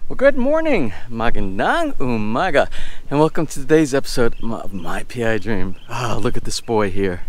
Well, good morning, magandang umaga, and welcome to today's episode of My PI Dream. Oh, look at this boy here.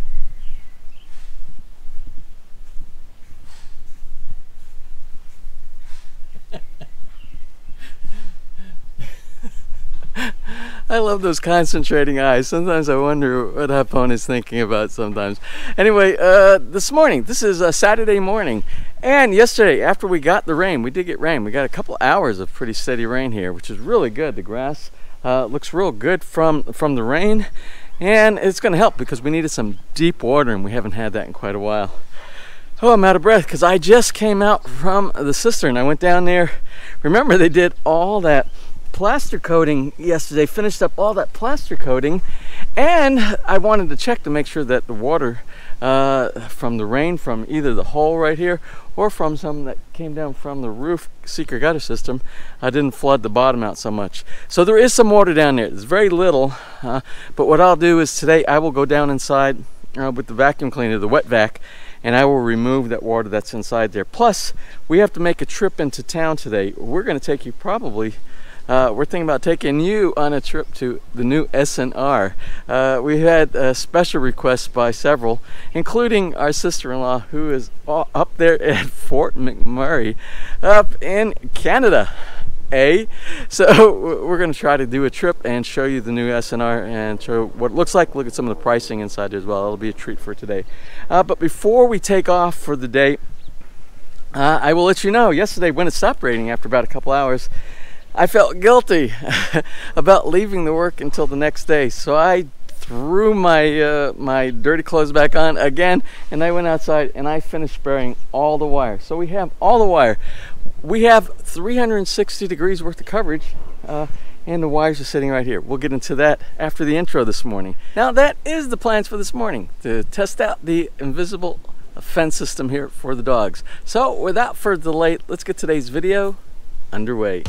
I love those concentrating eyes. Sometimes I wonder what Hapon is thinking about sometimes. Anyway, this morning, this is a Saturday morning. And yesterday, after we got the rain, we did get rain. We got a couple hours of pretty steady rain here, which is really good. The grass looks real good from the rain. And it's going to help because we needed some deep water, and we haven't had that in quite a while. Oh, I'm out of breath because I just came out from the cistern. I went down there. Remember, they did all that plaster coating yesterday, finished up all that plaster coating, and I wanted to check to make sure that the water from the rain from either the hole right here or from some that came down from the roof secret gutter system didn't flood the bottom out so much. So there is some water down there. There's very little, but what I'll do is today I will go down inside with the vacuum cleaner, the wet vac, and I will remove that water that's inside there. Plus, we have to make a trip into town today. We're going to take you probably we're thinking about taking you on a trip to the new SNR. We had special requests by several, including our sister-in-law, who is up there at Fort McMurray up in Canada. So we're going to try to do a trip and show you the new SNR and show what it looks like. Look at some of the pricing inside there as well. It'll be a treat for today. But before we take off for the day, I will let you know, yesterday when it stopped raining after about a couple hours, I felt guilty about leaving the work until the next day, so I threw my my dirty clothes back on again, and I went outside and I finished burying all the wire. So we have all the wire. We have 360 degrees worth of coverage, and the wires are sitting right here. We'll get into that after the intro this morning. Now that is the plans for this morning, to test out the invisible fence system here for the dogs. So without further delay, let's get today's video underway.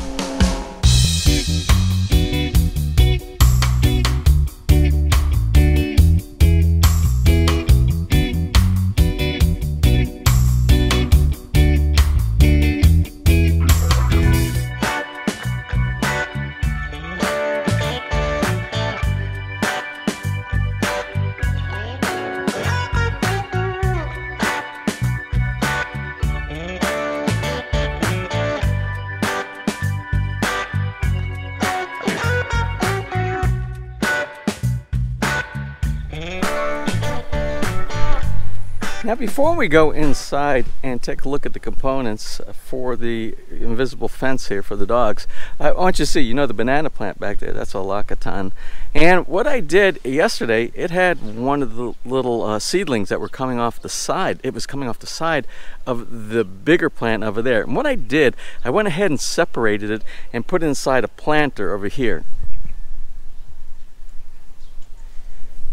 Now before we go inside and take a look at the components for the invisible fence here for the dogs, I want you to see, you know, the banana plant back there, that's a lacatan. And what I did yesterday, it had one of the little seedlings that were coming off the side. It was coming off the side of the bigger plant over there. And what I did, I went ahead and separated it and put it inside a planter over here.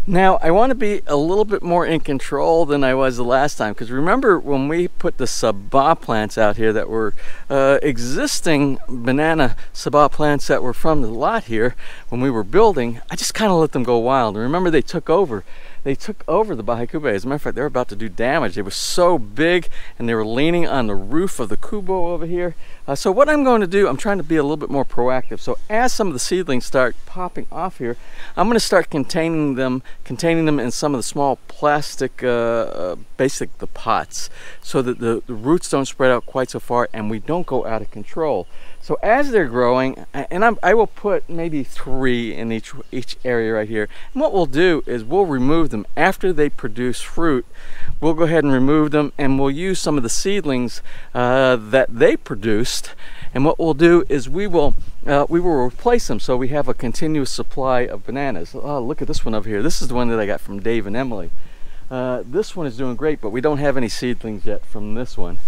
Now, I want to be a little bit more in control than I was the last time, because remember when we put the sabah plants out here that were existing banana sabah plants that were from the lot here when we were building, I just kind of let them go wild. And remember, they took over the bahay kubo. As a matter of fact, they were about to do damage. They were so big and they were leaning on the roof of the kubo over here. So what I'm going to do, I'm trying to be a little bit more proactive. So as some of the seedlings start popping off here, I'm going to start containing them in some of the small plastic, basic the pots, so that the roots don't spread out quite so far and we don't go out of control. So as they're growing, and I will put maybe 3 in each area right here. And what we'll do is we'll remove them after they produce fruit. We'll go ahead and remove them, and we'll use some of the seedlings that they produced. And what we'll do is we will replace them, so we have a continuous supply of bananas. Oh, look at this one over here. This is the one that I got from Dave and Emily. This one is doing great, but we don't have any seedlings yet from this one.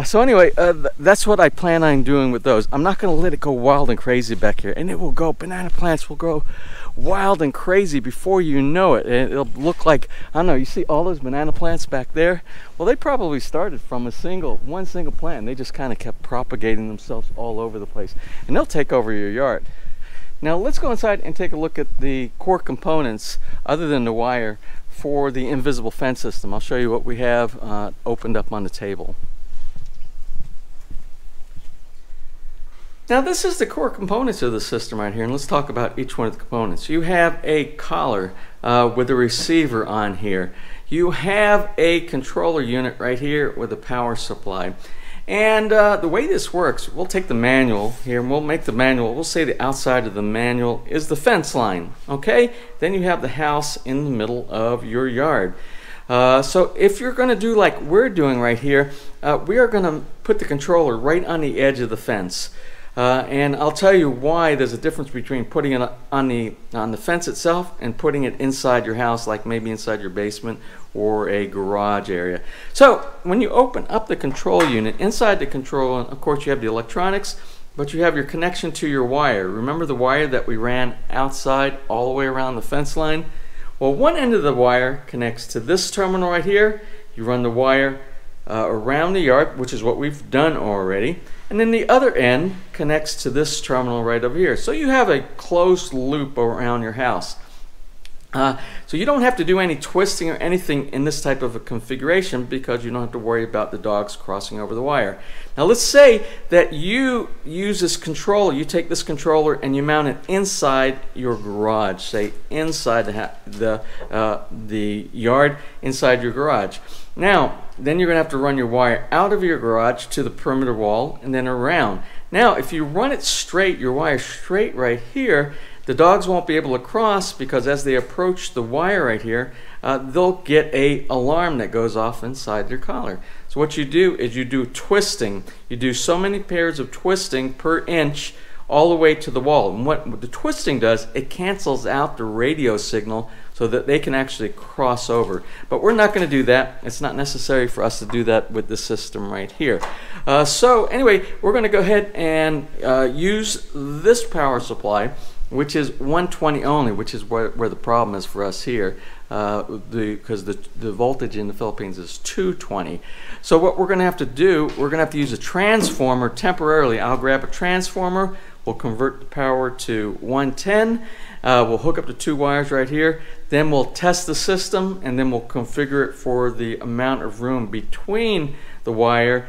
So anyway, that's what I plan on doing with those. I'm not going to let it go wild and crazy back here, and it will go, banana plants will grow wild and crazy before you know it. And it'll look like, I don't know, you see all those banana plants back there? Well, they probably started from one single plant, and they just kind of kept propagating themselves all over the place. And they'll take over your yard. Now let's go inside and take a look at the core components, other than the wire, for the invisible fence system. I'll show you what we have opened up on the table. Now this is the core components of the system right here, and let's talk about each one of the components. You have a collar with a receiver on here. You have a controller unit right here with a power supply. And the way this works, we'll take the manual here and we'll make the manual. We'll say the outside of the manual is the fence line, okay? Then you have the house in the middle of your yard. So if you're going to do like we're doing right here, we are going to put the controller right on the edge of the fence. And I'll tell you why there's a difference between putting it on the fence itself and putting it inside your house, like maybe inside your basement or a garage area. So when you open up the control unit, inside the control, of course you have the electronics, but you have your connection to your wire. Remember the wire that we ran outside all the way around the fence line? Well, one end of the wire connects to this terminal right here. You run the wire around the yard, which is what we've done already, and then the other end connects to this terminal right over here. So you have a closed loop around your house. So you don't have to do any twisting or anything in this type of a configuration because you don't have to worry about the dogs crossing over the wire. Now let's say that you use this controller, you take this controller and you mount it inside your garage, say inside the yard, inside your garage. Now, then you're going to have to run your wire out of your garage to the perimeter wall and then around. Now, if you run it straight, your wire straight right here, the dogs won't be able to cross because as they approach the wire right here, they'll get an alarm that goes off inside their collar. So what you do is you do twisting. You do so many pairs of twisting per inch all the way to the wall. And what the twisting does, it cancels out the radio signal so that they can actually cross over. But we're not going to do that. It's not necessary for us to do that with the system right here. So anyway, we're going to go ahead and use this power supply, which is 120 only, which is where the problem is for us here, because the voltage in the Philippines is 220. So what we're going to have to do, we're going to have to use a transformer temporarily. I'll grab a transformer, we'll convert the power to 110, we'll hook up the two wires right here, then we'll test the system, and then we'll configure it for the amount of room between the wire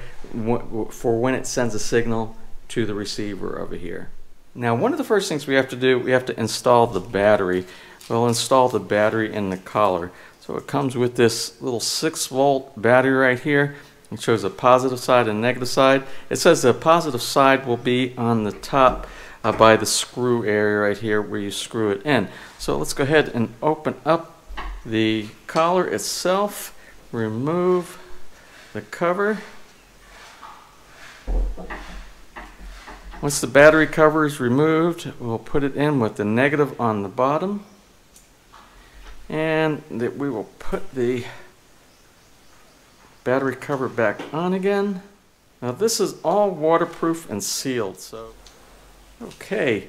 for when it sends a signal to the receiver over here. Now, one of the first things we have to do, we have to install the battery. We'll install the battery in the collar. So it comes with this little 6-volt battery right here. It shows a positive side and negative side. It says the positive side will be on the top by the screw area right here where you screw it in. So let's go ahead and open up the collar itself, remove the cover. Once the battery cover is removed, we'll put it in with the negative on the bottom, and that we will put the battery cover back on again. Now this is all waterproof and sealed. So okay,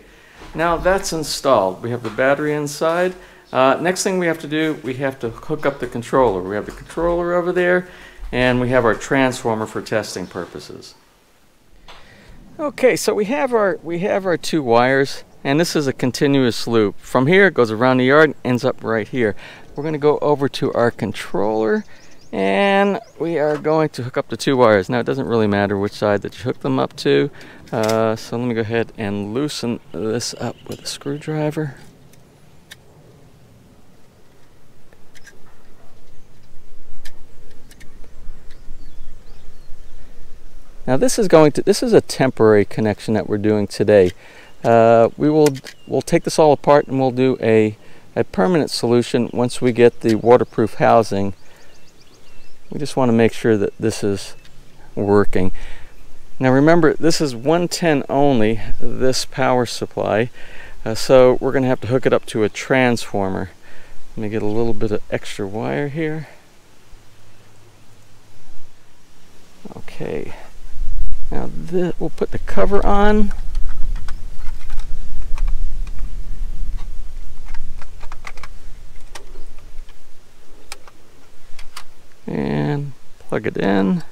now that's installed. We have the battery inside. Next thing we have to do, we have to hook up the controller. We have the controller over there, and we have our transformer for testing purposes. Okay, so we have our two wires, and this is a continuous loop. From here it goes around the yard, ends up right here. We're going to go over to our controller, and we are going to hook up the two wires. Now it doesn't really matter which side that you hook them up to, so let me go ahead and loosen this up with a screwdriver. Now this is a temporary connection that we're doing today. We'll take this all apart and we'll do a permanent solution once we get the waterproof housing. We just want to make sure that this is working. Now remember, this is 110 only, this power supply, so we're going to have to hook it up to a transformer. Let me get a little bit of extra wire here. Okay. Now we'll put the cover on. And plug it in.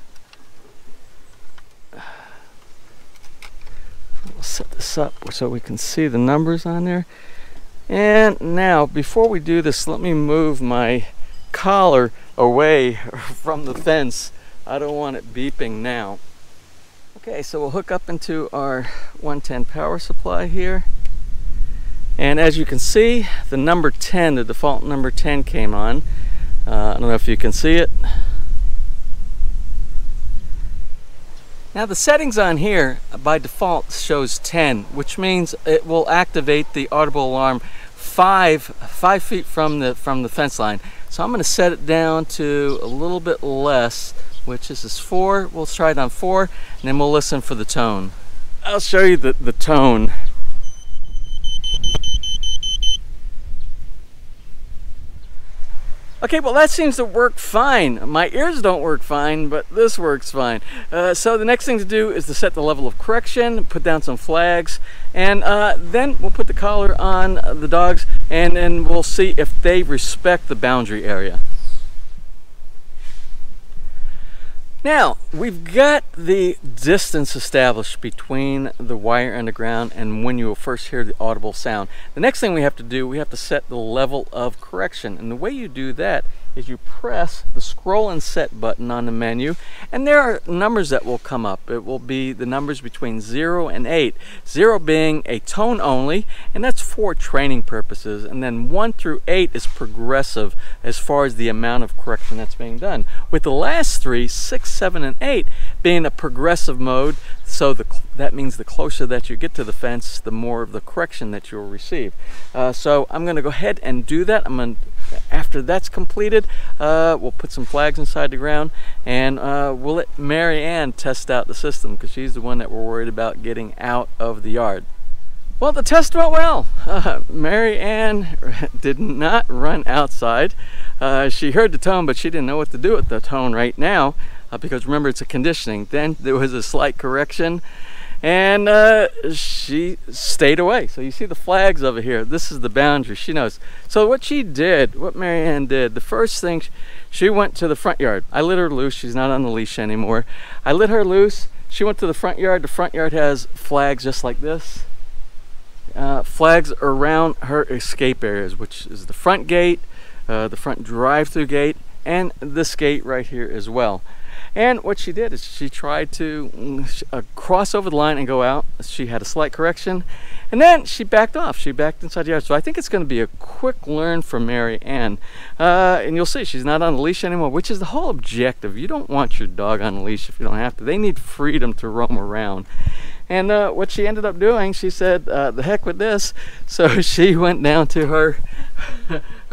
We'll set this up so we can see the numbers on there. And now, before we do this, let me move my collar away from the fence. I don't want it beeping now. Okay, so we'll hook up into our 110 power supply here. And as you can see, the number 10, the default number 10 came on. I don't know if you can see it. Now the settings on here by default shows 10, which means it will activate the audible alarm 5 feet from the fence line. So I'm going to set it down to a little bit less, which is 4. We'll try it on 4, and then we'll listen for the tone. I'll show you the tone. Okay, well that seems to work fine. My ears don't work fine, but this works fine. So the next thing to do is to set the level of correction, put down some flags, and then we'll put the collar on the dogs, and then we'll see if they respect the boundary area. Now, we've got the distance established between the wire and the ground and when you will first hear the audible sound. The next thing we have to do, we have to set the level of correction. And the way you do that is you press the scroll and set button on the menu, and there are numbers that will come up. It will be the numbers between 0 and 8. 0 being a tone only, and that's for training purposes. And then 1 through 8 is progressive as far as the amount of correction that's being done. With the last 3, 6, 7, and 8 being a progressive mode, so that means the closer that you get to the fence, the more of the correction that you'll receive. So I'm going to go ahead and do that. After that's completed, we'll put some flags inside the ground, and we'll let Mary Ann test out the system, because she's the one that we're worried about getting out of the yard. Well, the test went well. Mary Ann did not run outside. She heard the tone, but she didn't know what to do with the tone right now, because remember, it's a conditioning. Then there was a slight correction, and she stayed away. So you see the flags over here. This is the boundary. She knows. So what Mary Ann did, the first thing, she went to the front yard. I let her loose. She's not on the leash anymore. I let her loose. She went to the front yard. The front yard has flags just like this. Flags around her escape areas, which is the front gate, the front drive-through gate, and this gate right here as well. And what she did is she tried to cross over the line and go out. She had a slight correction, and then she backed off. She backed inside the yard. So I think it's going to be a quick learn for Mary Ann. And you'll see she's not on the leash anymore, which is the whole objective. You don't want your dog on a leash if you don't have to. They need freedom to roam around. And what she ended up doing, she said, the heck with this. So she went down to her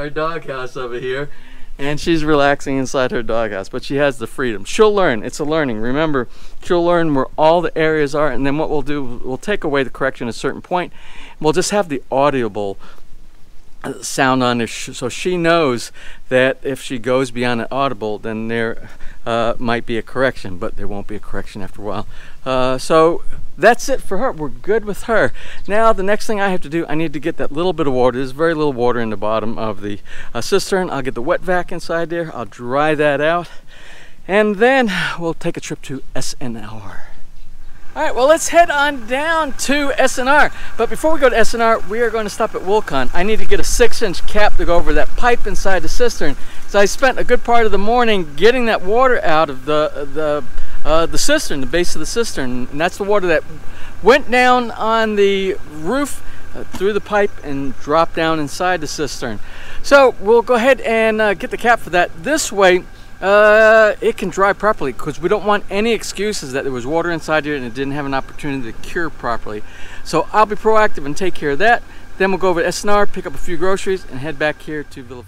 doghouse over here, and she's relaxing inside her doghouse, but she has the freedom. She'll learn. It's a learning. Remember, she'll learn where all the areas are, and then what we'll do, we'll take away the correction at a certain point. We'll just have the audible sound on there, so she knows that if she goes beyond the audible, then there might be a correction, but there won't be a correction after a while. So that's it for her. We're good with her. Now the next thing I have to do, I need to get that little bit of water. There's very little water in the bottom of the cistern. I'll get the wet vac inside there. I'll dry that out, and then we'll take a trip to SNR. All right, well, let's head on down to SNR. But before we go to SNR, we are going to stop at Wilcon. I need to get a 6-inch cap to go over that pipe inside the cistern. So I spent a good part of the morning getting that water out of the cistern, the base of the cistern. And that's the water that went down on the roof through the pipe and dropped down inside the cistern. So we'll go ahead and get the cap for that. This way, it can dry properly, because we don't want any excuses that there was water inside here and it didn't have an opportunity to cure properly. So I'll be proactive and take care of that. Then we'll go over to SNR, pick up a few groceries, and head back here to Villa.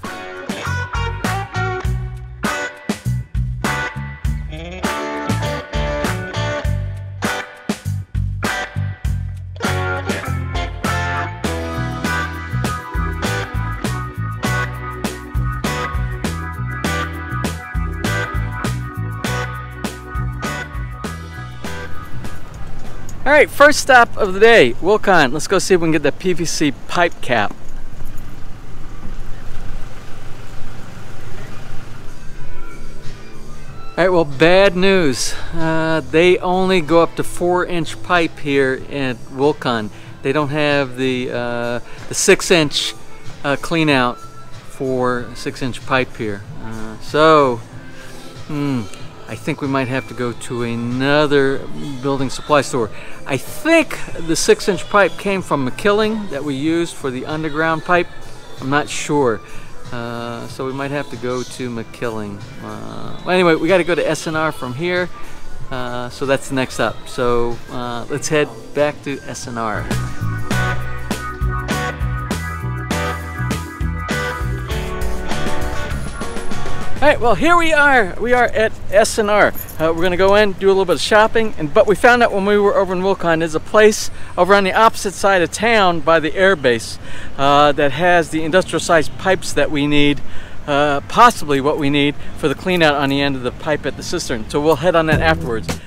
All right, first stop of the day, Wilcon. Let's go see if we can get that PVC pipe cap. All right, well, bad news. They only go up to 4-inch pipe here at Wilcon. They don't have the 6-inch clean out for 6-inch pipe here. I think we might have to go to another building supply store. I think the 6-inch pipe came from McKilling that we used for the underground pipe. I'm not sure. So we might have to go to McKilling. Well, anyway, we got to go to SNR from here. So that's the next up. So let's head back to SNR. All right, well, here we are. We are at SNR. We're gonna go in, do a little bit of shopping, but we found out when we were over in Wilcon, there's a place over on the opposite side of town by the air base that has the industrial sized pipes that we need, possibly what we need for the clean out on the end of the pipe at the cistern. So we'll head on that afterwards.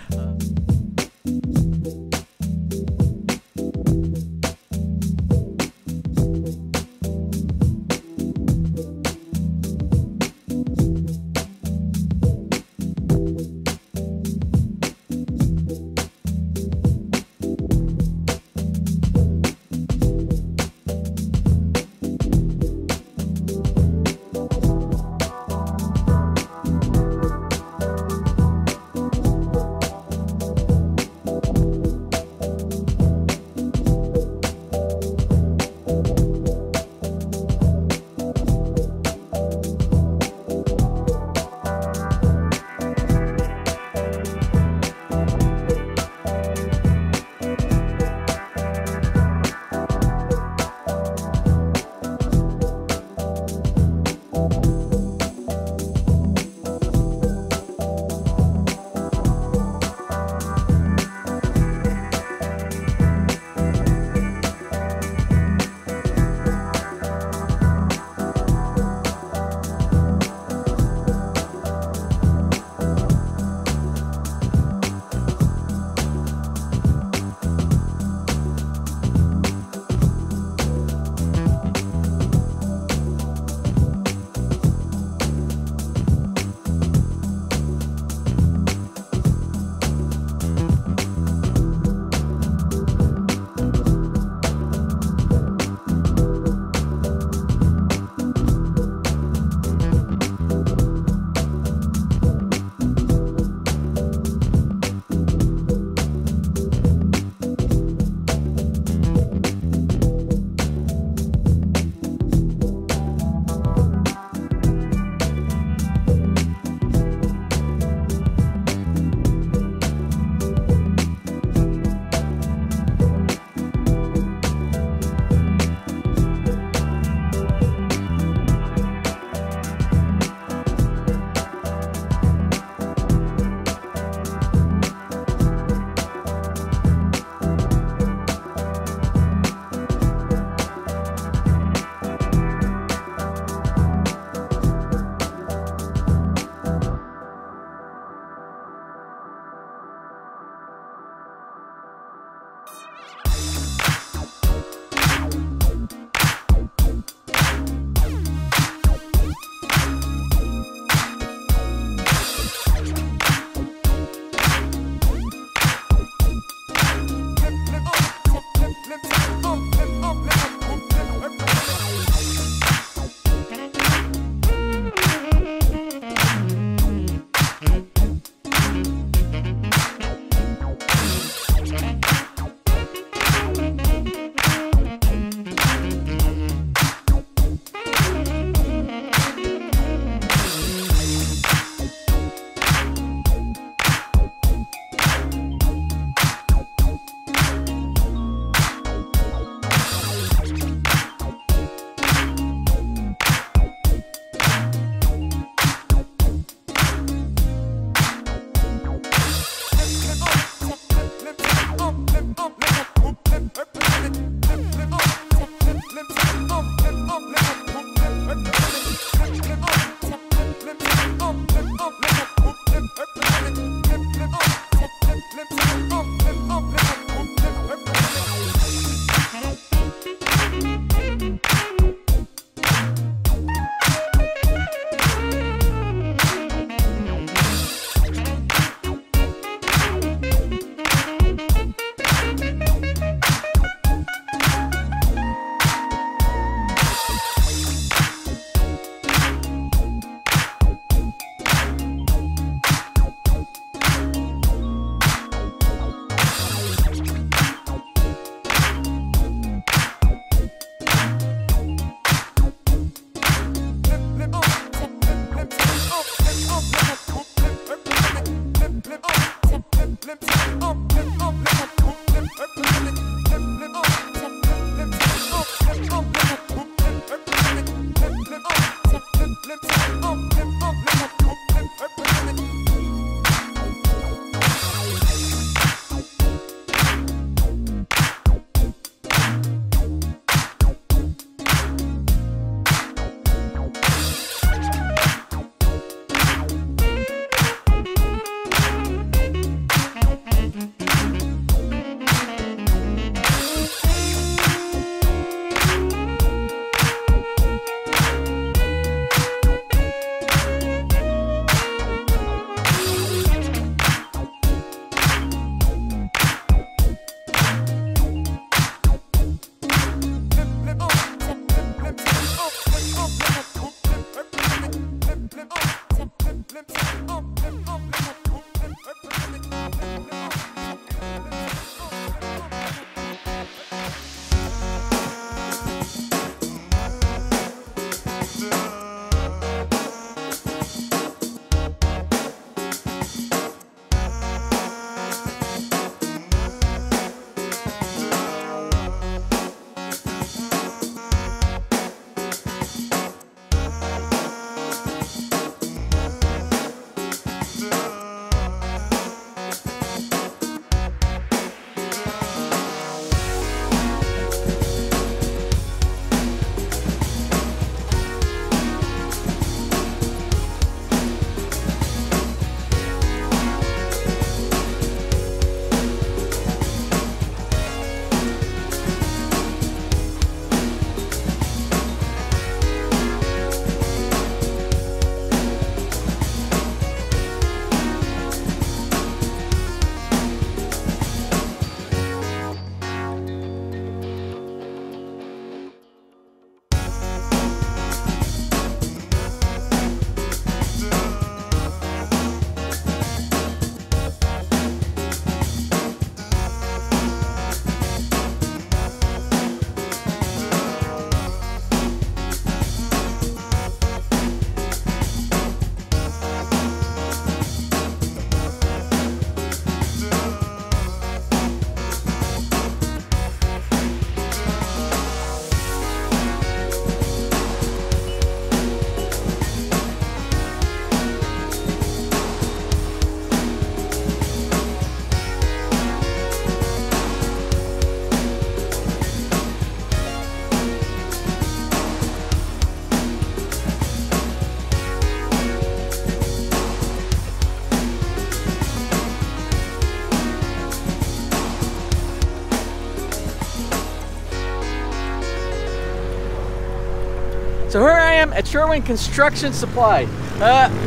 So here I am at Sherwin Construction Supply.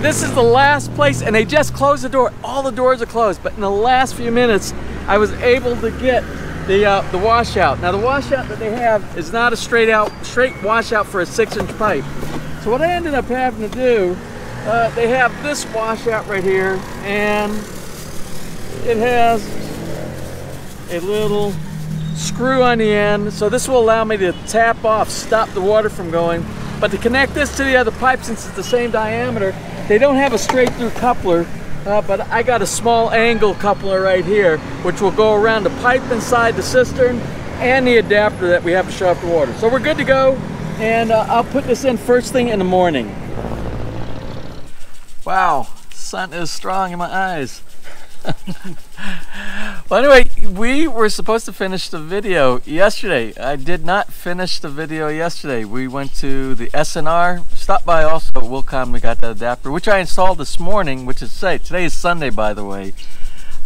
This is the last place, and they just closed the door. All the doors are closed, but in the last few minutes, I was able to get the washout. Now the washout that they have is not a straight washout for a 6-inch pipe. So what I ended up having to do, they have this washout right here, and it has a little screw on the end. So this will allow me to tap off, stop the water from going. But to connect this to the other pipe, since it's the same diameter, they don't have a straight through coupler, but I got a small angle coupler right here, which will go around the pipe inside the cistern and the adapter that we have to shut off the water. So we're good to go, and I'll put this in first thing in the morning. Wow, sun is strong in my eyes. Well, anyway, we were supposed to finish the video yesterday. I did not finish the video yesterday. We went to the SNR, stopped by also at Wilcon. We got that adapter, which I installed this morning, which is today is Sunday, by the way.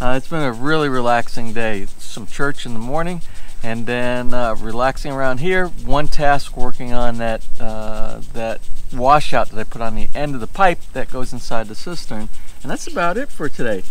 It's been a really relaxing day. Some church in the morning, and then relaxing around here. One task working on that washout that I put on the end of the pipe that goes inside the cistern. And that's about it for today.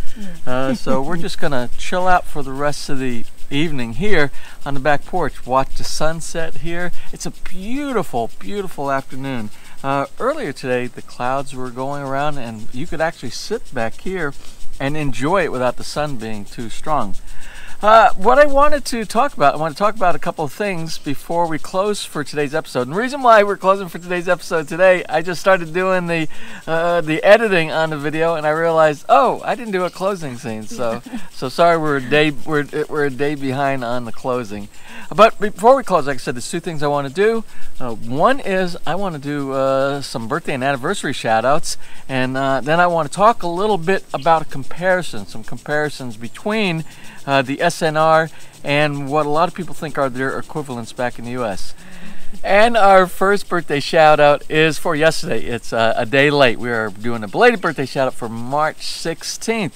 So we're just gonna chill out for the rest of the evening here on the back porch, watch the sunset here. It's a beautiful, beautiful afternoon. Earlier today, the clouds were going around, and you could actually sit back here and enjoy it without the sun being too strong. What I wanted to talk about, I want to talk about a couple of things before we close for today's episode. And the reason why we're closing for today's episode today, I just started doing the editing on the video, and I realized, oh, I didn't do a closing scene. So sorry, we're a day behind on the closing. But before we close, like I said, there's two things I want to do. One is I want to do some birthday and anniversary shout-outs, and then I want to talk a little bit about a comparison, some comparisons between the SNR and what a lot of people think are their equivalents back in the U.S. And our first birthday shout-out is for yesterday. It's a day late. We are doing a belated birthday shout-out for March 16th.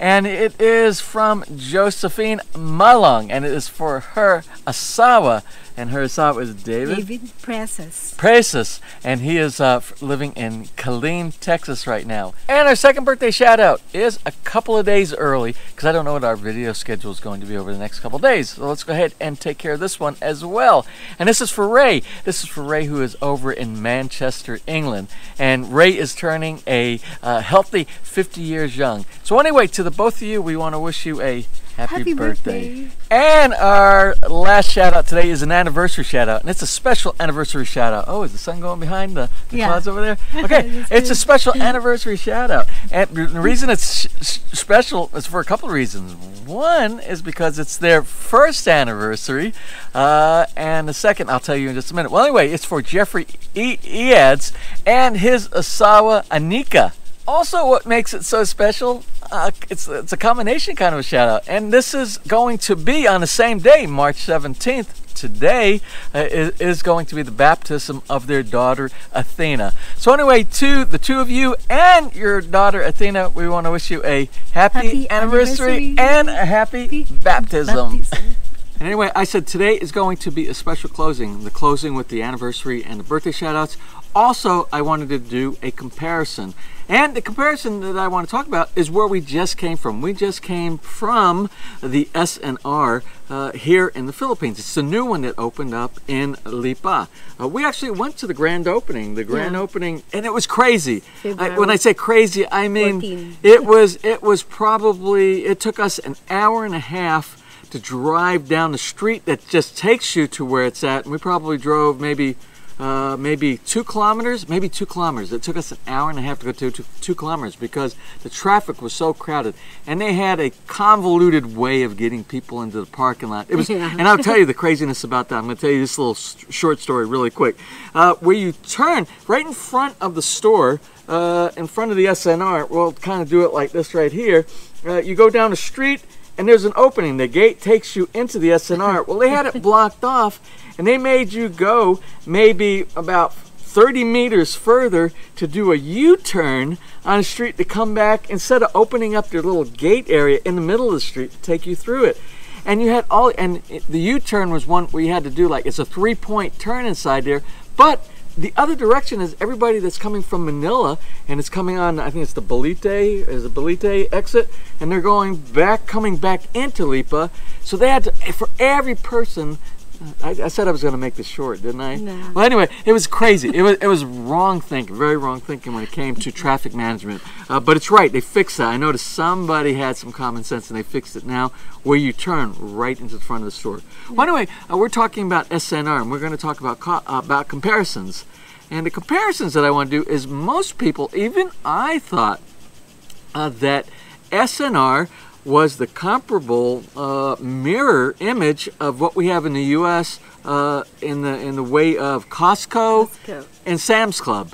And it is from Josephine Malong, and it is for her asawa. And her asawa is David Preces. And he is living in Killeen, Texas right now. And our second birthday shout out is a couple of days early, because I don't know what our video schedule is going to be over the next couple of days. So let's go ahead and take care of this one as well. And this is for Ray. This is for Ray, who is over in Manchester, England. And Ray is turning a healthy 50 years young. So anyway, to the both of you, we want to wish you a happy birthday. And our last shout out today is an anniversary shout out, and it's a special anniversary shout out. Oh, is the sun going behind the clouds over there? Okay, it's a special anniversary shout out, and the reason it's special is for a couple of reasons. One is because it's their first anniversary, and the second I'll tell you in just a minute. Well, anyway, it's for Jeffrey Eads and his asawa Anika. Also, what makes it so special, it's a combination kind of a shout out. And this is going to be on the same day, March 17th. Today is going to be the baptism of their daughter, Athena. So anyway, to the two of you and your daughter, Athena, we want to wish you a happy anniversary and a happy baptism. Anyway, I said today is going to be a special closing, the closing with the anniversary and the birthday shout outs. Also, I wanted to do a comparison. And the comparison that I want to talk about is where we just came from. We just came from the SNR here in the Philippines. It's the new one that opened up in Lipa. We actually went to the grand opening. The grand opening, and it was crazy. When I say crazy, I mean 14. It was probably, it took us an hour and a half to drive down the street that just takes you to where it's at. And we probably drove maybe 2 kilometers, maybe 2 kilometers. It took us an hour and a half to go to 2 kilometers because the traffic was so crowded, and they had a convoluted way of getting people into the parking lot. It was, and I'll tell you the craziness about that. I'm going to tell you this little short story really quick. Where you turn right in front of the store, in front of the SNR, we'll kind of do it like this right here. You go down the street, and there's an opening. The gate takes you into the SNR. Well, they had it blocked off, and they made you go maybe about 30 meters further to do a U-turn on the street to come back instead of opening up their little gate area in the middle of the street to take you through it. And you had all, and the U-turn was one where you had to do like, it's a 3-point turn inside there, but the other direction is everybody that's coming from Manila, and it's coming on, I think it's the Balite exit, and they're coming back into Lipa. So they had to, for every person, I said I was going to make this short, didn't I? No. Well, anyway, it was crazy. It was wrong thinking, very wrong thinking when it came to traffic management. But it's right, they fixed that. I noticed somebody had some common sense, and they fixed it now, where you turn right into the front of the store. Well, anyway, we're talking about SNR, and we're going to talk about comparisons. And the comparisons that I want to do is most people, even I thought that SNR was the comparable mirror image of what we have in the U.S. In the way of Costco and Sam's Club.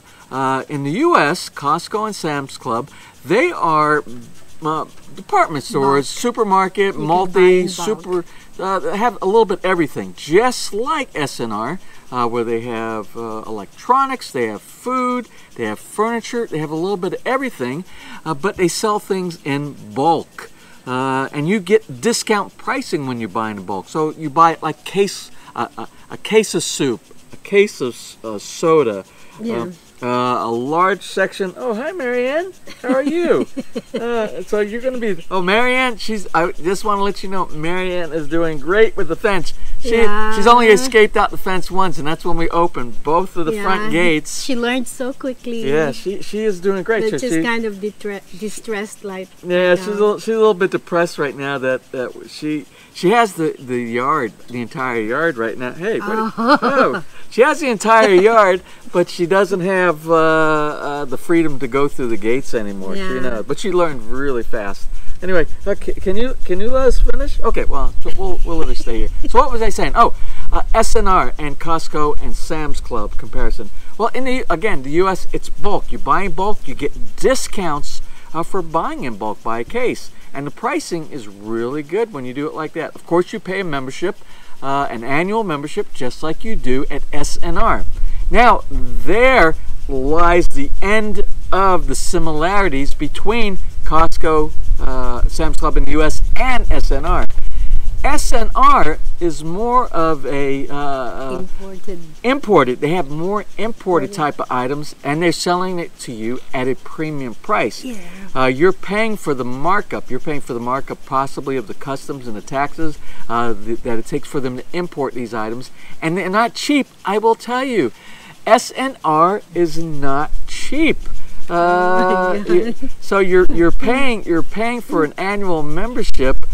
In the U.S., Costco and Sam's Club, they are department stores, supermarket, multi, super, have a little bit everything, just like SNR, where they have electronics, they have food, they have furniture, they have a little bit of everything, but they sell things in bulk. And you get discount pricing when you buy in bulk. So you buy like a case of soup, a case of soda, a large section. Oh, hi, Marianne. How are you? So you're going to be... Oh, Marianne, I just want to let you know, Marianne is doing great with the fence. She's only escaped out the fence once, and that's when we opened both of the front gates. She learned so quickly. Yeah, she is doing great. But she's kind of distressed, like... Yeah, she's a little bit depressed right now that she has the yard, the entire yard right now. Hey, buddy. Oh. She has the entire yard, but she doesn't have the freedom to go through the gates anymore. Yeah. But she learned really fast. Anyway, can you let us finish? Okay, well, so we'll let her stay here. So what was I saying? Oh, SNR and Costco and Sam's Club comparison. Well, again, the U.S., it's bulk. You buy in bulk, you get discounts for buying in bulk by a case. And the pricing is really good when you do it like that. Of course, you pay a membership, an annual membership, just like you do at SNR. Now, there lies the end of the similarities between Costco, Sam's Club in the U.S. and SNR. SNR is more of a imported. They have more imported type of items, and they're selling it to you at a premium price. Yeah. You're paying for the markup. You're paying for the markup possibly of the customs and the taxes that it takes for them to import these items, and they're not cheap. I will tell you, SNR is not cheap. So you're paying for an annual membership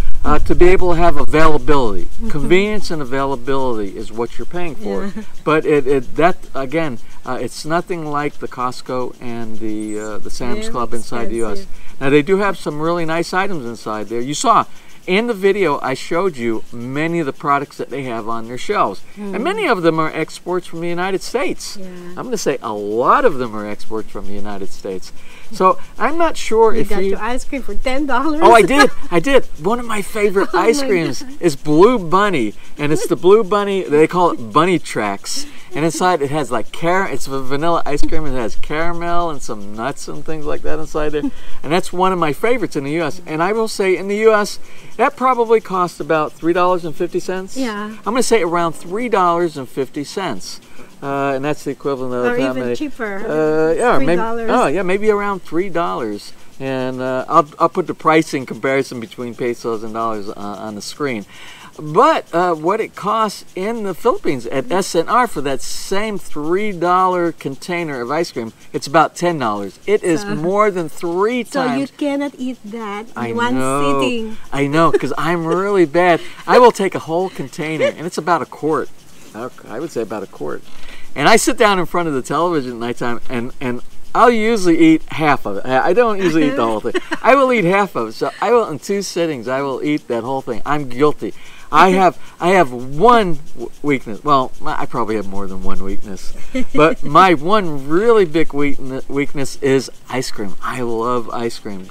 to be able to have availability. Convenience and availability is what you're paying for. Yeah. But it's nothing like the Costco and the Sam's Club inside the U.S. Now they do have some really nice items inside there. You saw in the video I showed you many of the products that they have on their shelves. And many of them are exports from the United States. Yeah. I'm going to say a lot of them are exports from the United States. So I'm not sure if you got your ice cream for $10. Oh, I did. One of my favorite ice creams is Blue Bunny, and it's the Blue Bunny. They call it Bunny Tracks, and inside it has like it's a vanilla ice cream. It has caramel and some nuts and things like that inside there, and that's one of my favorites in the U.S. And I will say in the U.S. that probably costs about $3.50. Yeah. I'm going to say around $3.50. And that's the equivalent of or even cheaper. Maybe around $3. And I'll put the pricing comparison between pesos and dollars on the screen. But what it costs in the Philippines at SNR for that same $3 container of ice cream, it's about $10. It is more than 3 times. So you cannot eat that in one sitting. I know, because I'm really bad. I will take a whole container, and it's about a quart. I would say about a quart. And I sit down in front of the television at nighttime, and I'll usually eat half of it. I don't usually eat the whole thing. I will eat half of it. So I will, in 2 sittings, I will eat that whole thing. I'm guilty. I have one weakness. Well, I probably have more than one weakness. But my one really big weakness is ice cream. I love ice cream.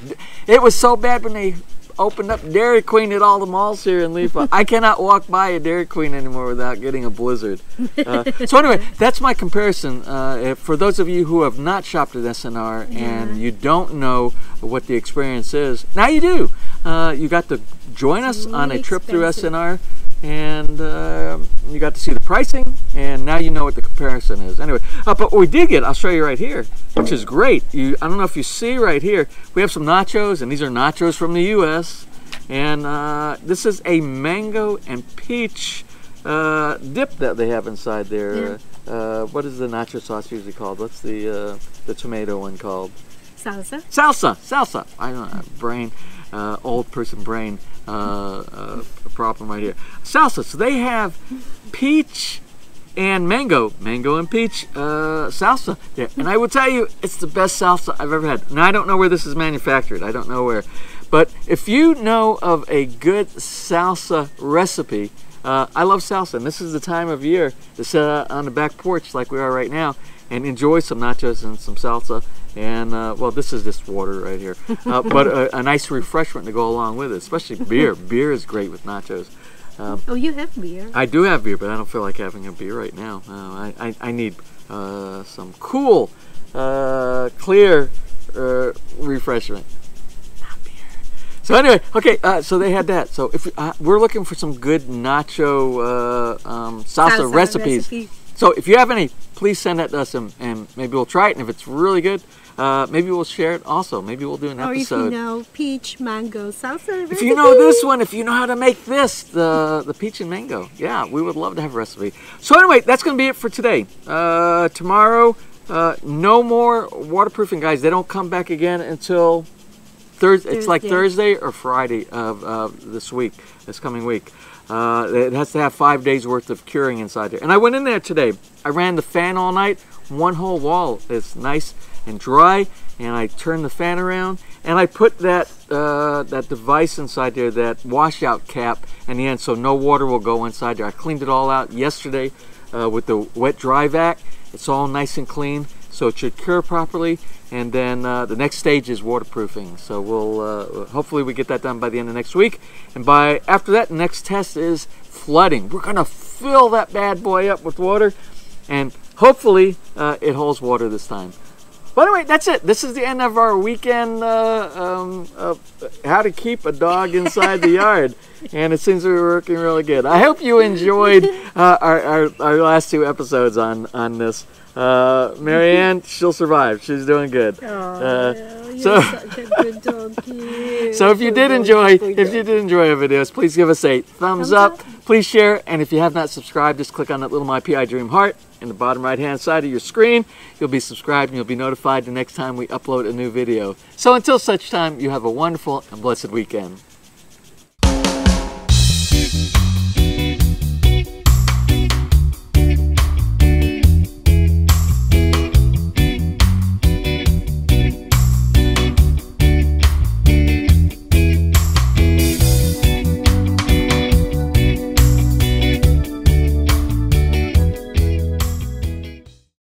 It was so bad when they opened up Dairy Queen at all the malls here in Lipa. I cannot walk by a Dairy Queen anymore without getting a blizzard. So anyway, that's my comparison. For those of you who have not shopped at SNR and you don't know what the experience is, now you do. You got to join us on a trip through SNR, and you got to see the pricing, and now you know what the comparison is. Anyway, but what we did get, I'll show you right here, which is great. I don't know if you see right here, we have some nachos, and these are nachos from the U.S., and this is a mango and peach dip that they have inside there. Yeah. What is the nacho sauce usually called? What's the tomato one called? Salsa. Salsa. I don't know, brain. Old person brain problem right here. Salsa. So they have peach and mango and peach salsa there. And I will tell you, it's the best salsa I've ever had. Now, I don't know where this is manufactured. I don't know where. But if you know of a good salsa recipe, I love salsa. And this is the time of year to sit on the back porch like we are right now and enjoy some nachos and some salsa. And, well, this is just water right here. But a nice refreshment to go along with it, especially beer. Beer is great with nachos. Oh, you have beer? I do have beer, but I don't feel like having a beer right now. I need some cool, clear refreshment. Not beer. So anyway, okay, so they had that. So if we're looking for some good nacho salsa recipes. So if you have any, please send that to us, and maybe we'll try it. And if it's really good, maybe we'll share it also. Maybe we'll do an episode. Or if you know peach mango salsa recipe. If you know this one, if you know how to make this, the peach and mango, yeah, we would love to have a recipe. So anyway, that's going to be it for today. Tomorrow, no more waterproofing, guys. They don't come back again until Thursday. It's like Thursday or Friday of this coming week. It has to have 5 days worth of curing inside there. And I went in there today. I ran the fan all night. One whole wall is nice and dry. And I turned the fan around. And I put that device inside there, that washout cap in the end, so no water will go inside there. I cleaned it all out yesterday with the wet dry vac. It's all nice and clean, so it should cure properly. And then the next stage is waterproofing. So we'll hopefully we get that done by the end of next week. And after that, the next test is flooding. We're gonna fill that bad boy up with water, and hopefully it holds water this time. But anyway, that's it. This is the end of our weekend how to keep a dog inside the yard. And it seems to be working really good. I hope you enjoyed our last 2 episodes on this. Marianne, she'll survive. She's doing good. You're such a good doggy. So if you did enjoy our videos, please give us a thumbs up. Please share, and if you have not subscribed, just click on that little My PI Dream heart in the bottom right hand side of your screen. You'll be subscribed and you'll be notified the next time we upload a new video. So until such time, you have a wonderful and blessed weekend.